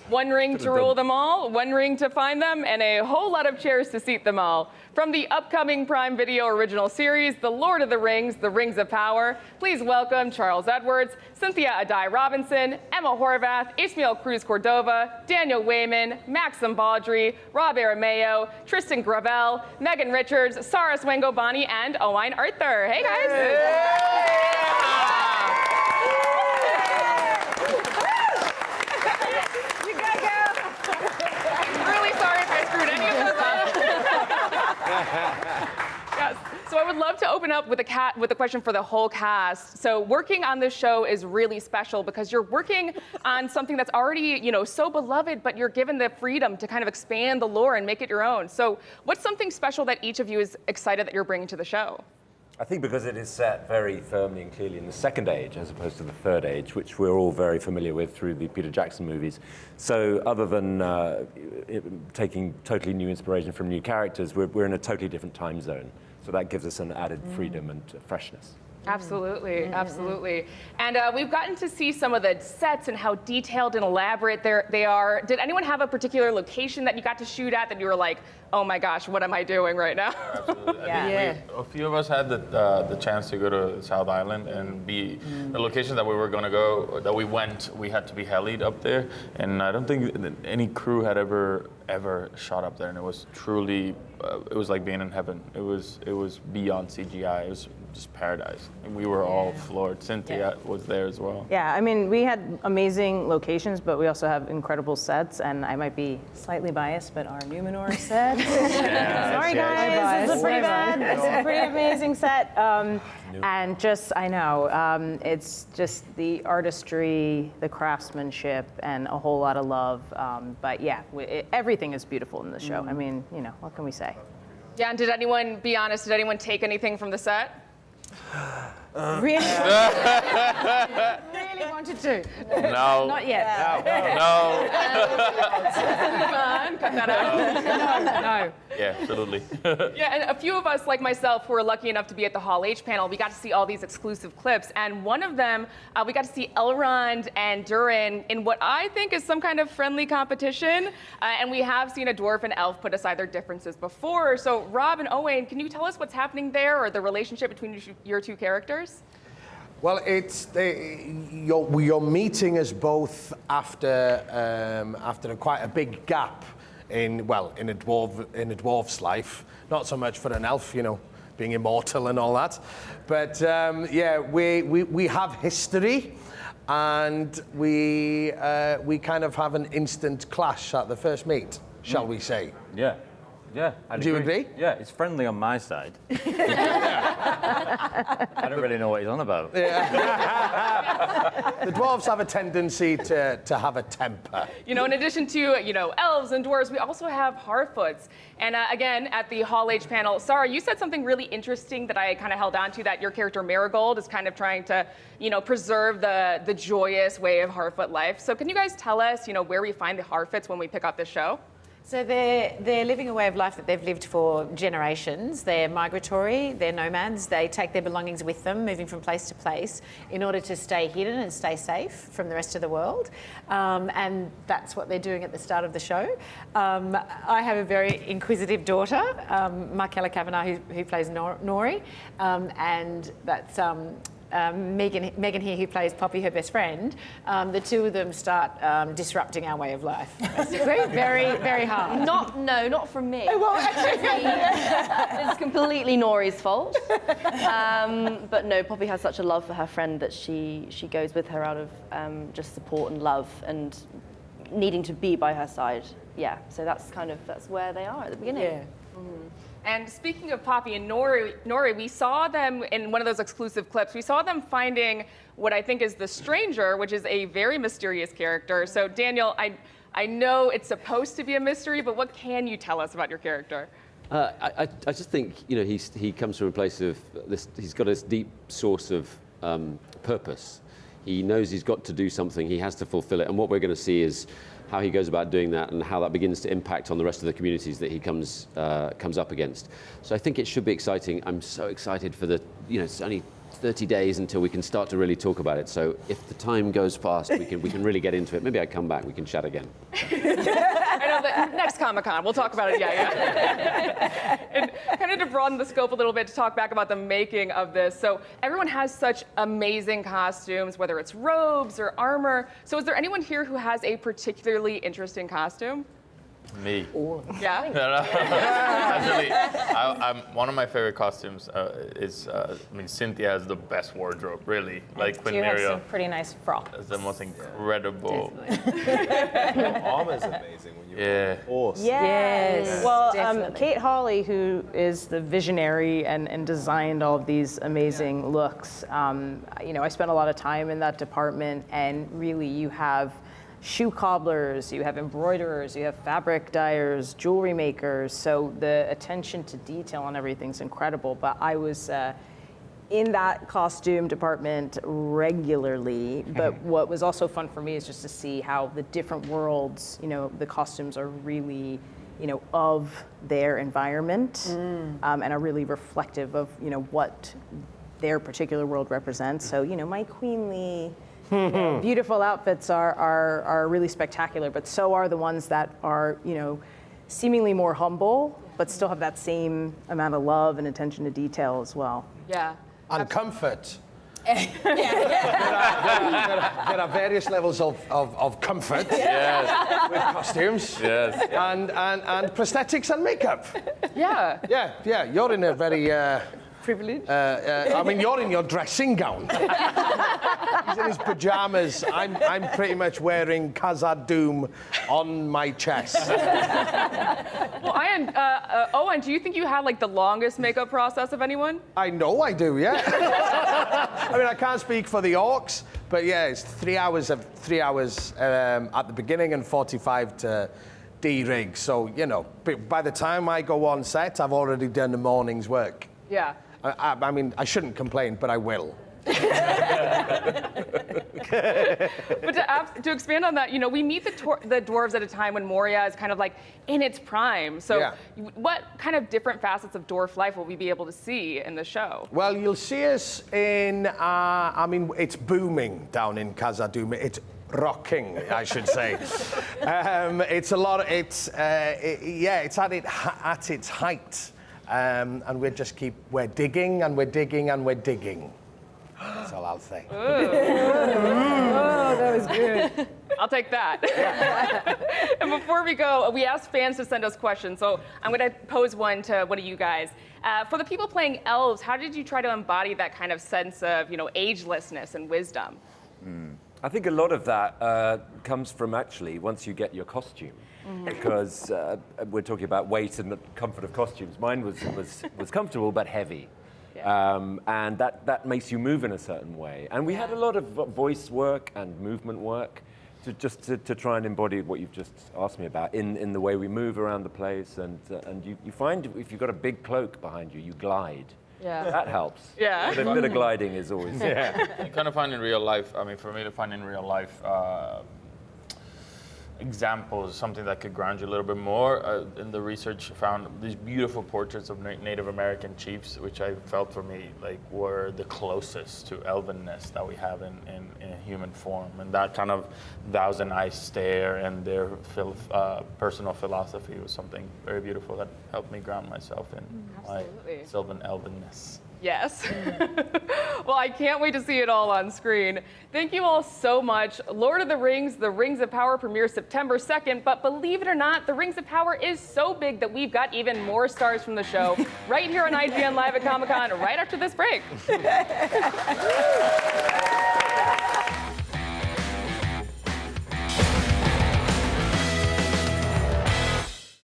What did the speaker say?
One ring to rule them all, one ring to find them, and a whole lot of chairs to seat them all. From the upcoming Prime Video original series, The Lord of the Rings, The Rings of Power, please welcome Charles Edwards, Cynthia Addai-Robinson, Emma Horvath, Ismael Cruz Cordova, Daniel Wayman, Maxim Baldry, Rob Aramayo, Tristan Gravel, Megan Richards, Sarah Swangobani, and Owain Arthur. Hey, guys. Yes. So I would love to open up with a question for the whole cast. So working on this show is really special because you're working on something that's already, so beloved, but you're given the freedom to kind of expand the lore and make it your own. So what's something special that each of you is excited that you're bringing to the show? I think because it is set very firmly and clearly in the second age as opposed to the third age, which we're all very familiar with through the Peter Jackson movies. So other than taking totally new inspiration from new characters, we're in a totally different time zone. So that gives us an added freedom and freshness. Absolutely, absolutely. And we've gotten to see some of the sets and how detailed and elaborate they are. Did anyone have a particular location that you got to shoot at that you were like, oh my gosh, what am I doing right now? Absolutely. A few of us had the chance to go to South Island and be the location that we were going to go, that we went, we had to be helied up there. And I don't think any crew had ever shot up there. And it was truly, it was like being in heaven. It was beyond CGI. It was just paradise. And we were all floored. Cynthia was there as well. Yeah, I mean, we had amazing locations, but we also have incredible sets. And I might be slightly biased, but our Numenor set. Sorry, guys, this is pretty bad. It's a pretty amazing set. And just, I know, it's just the artistry, the craftsmanship, and a whole lot of love. But yeah, everything is beautiful in the show. I mean, what can we say? Yeah, and did anyone take anything from the set? Really? Really wanted to? No. Not yet. No. Come on, cut that out. No. Yeah, absolutely. Yeah, and a few of us, like myself, who were lucky enough to be at the Hall H panel, we got to see all these exclusive clips. And one of them, we got to see Elrond and Durin in what I think is some kind of friendly competition. And we have seen a dwarf and elf put aside their differences before. So Rob and Owain, can you tell us what's happening there or the relationship between your two characters? Well, you're meeting us both after quite a big gap in a dwarf's life. Not so much for an elf, being immortal and all that. But we have history, and we kind of have an instant clash at the first meet, shall we say? Yeah. Yeah, Do you agree? Yeah, it's friendly on my side. I don't really know what he's on about. Yeah. The dwarves have a tendency to have a temper. In addition to, elves and dwarves, we also have Harfoots. And again, at the Hall H panel, Sarah, you said something really interesting that I kind of held on to, that your character Marigold is kind of trying to, preserve the joyous way of Harfoot life. So can you guys tell us, where we find the Harfoots when we pick up this show? So they're living a way of life that they've lived for generations. They're migratory, they're nomads. They take their belongings with them, moving from place to place in order to stay hidden and stay safe from the rest of the world. And that's what they're doing at the start of the show. I have a very inquisitive daughter, Markella Kavanagh, who plays Nori, and that's Megan here, who plays Poppy, her best friend. The two of them start disrupting our way of life. Basically, very, very hard. Not from me. Well, actually, it's completely Nori's fault. But no, Poppy has such a love for her friend that she goes with her out of just support and love and needing to be by her side. Yeah, so that's where they are at the beginning. Yeah. And speaking of Poppy and Nori, we saw them in one of those exclusive clips. We saw them finding what I think is the Stranger, which is a very mysterious character. So Daniel, I know it's supposed to be a mystery, but what can you tell us about your character? I just think he comes from a place of this. He's got this deep source of purpose. He knows he's got to do something. He has to fulfill it, and what we're going to see is how he goes about doing that and how that begins to impact on the rest of the communities that he comes up against. So I think it should be exciting. I'm so excited for it's only 30 days until we can start to really talk about it. So if the time goes fast, we can really get into it. Maybe I come back, we can chat again. I know that next Comic-Con, we'll talk about it, yeah. And kind of to broaden the scope a little bit, to talk back about the making of this. So everyone has such amazing costumes, whether it's robes or armor. So is there anyone here who has a particularly interesting costume? Me. Yeah? Actually, I'm one of my favorite costumes is, Cynthia has the best wardrobe, really. Like You have Quinneria some pretty nice frocks. is the most incredible. Your armor's amazing when you're Yeah. horse. Yes. Well, definitely. Kate Hawley, who is the visionary and designed all of these amazing looks, I spent a lot of time in that department, and really you have shoe cobblers, you have embroiderers, you have fabric dyers, jewelry makers. So the attention to detail on everything's incredible. But I was in that costume department regularly. But what was also fun for me is just to see how the different worlds, the costumes are really, of their environment and are really reflective of, what their particular world represents. So, my queenly, beautiful outfits are really spectacular, but so are the ones that are, seemingly more humble, but still have that same amount of love and attention to detail as well. Yeah. And comfort. There are various levels of comfort with costumes and prosthetics and makeup. Yeah. Yeah, you're in a very... Privilege. You're in your dressing gown. He's in his pajamas. I'm pretty much wearing Khazad Doom on my chest. Well, Owen, do you think you had like the longest makeup process of anyone? I know I do, yeah. I can't speak for the orcs, but yeah, it's 3 hours at the beginning and 45 to de-rig. So, by the time I go on set, I've already done the morning's work. Yeah. I shouldn't complain, but I will. But to expand on that, we meet the dwarves at a time when Moria is kind of like in its prime. So what kind of different facets of dwarf life will we be able to see in the show? Well, you'll see us in, it's booming down in Khazad-dûm. It's rocking, I should say. It's a lot, it's at its height. And we're digging and we're digging and we're digging. That's all I'll say. Oh, that was good. I'll take that. And before we go, we asked fans to send us questions. So I'm going to pose one to one of you guys. For the people playing elves, how did you try to embody that kind of sense of, agelessness and wisdom? I think a lot of that comes from actually once you get your costume. Because we're talking about weight and the comfort of costumes. Mine was comfortable but heavy. And that makes you move in a certain way. And we had a lot of voice work and movement work to try and embody what you've just asked me about in the way we move around the place. And you find if you've got a big cloak behind you, you glide. Yeah. That helps. Yeah. A bit of gliding is always... You kind of find in real life, for me to find in real life, examples, something that could ground you a little bit more. In the research, found these beautiful portraits of Native American chiefs, which I felt for me were the closest to elvenness that we have in human form, and that kind of thousand eye stare and their personal philosophy was something very beautiful that helped me ground myself in my sylvan elvenness. Yes. Well, I can't wait to see it all on screen. Thank you all so much. Lord of the Rings, The Rings of Power premieres September 2nd, but believe it or not, The Rings of Power is so big that we've got even more stars from the show right here on IGN Live at Comic-Con right after this break.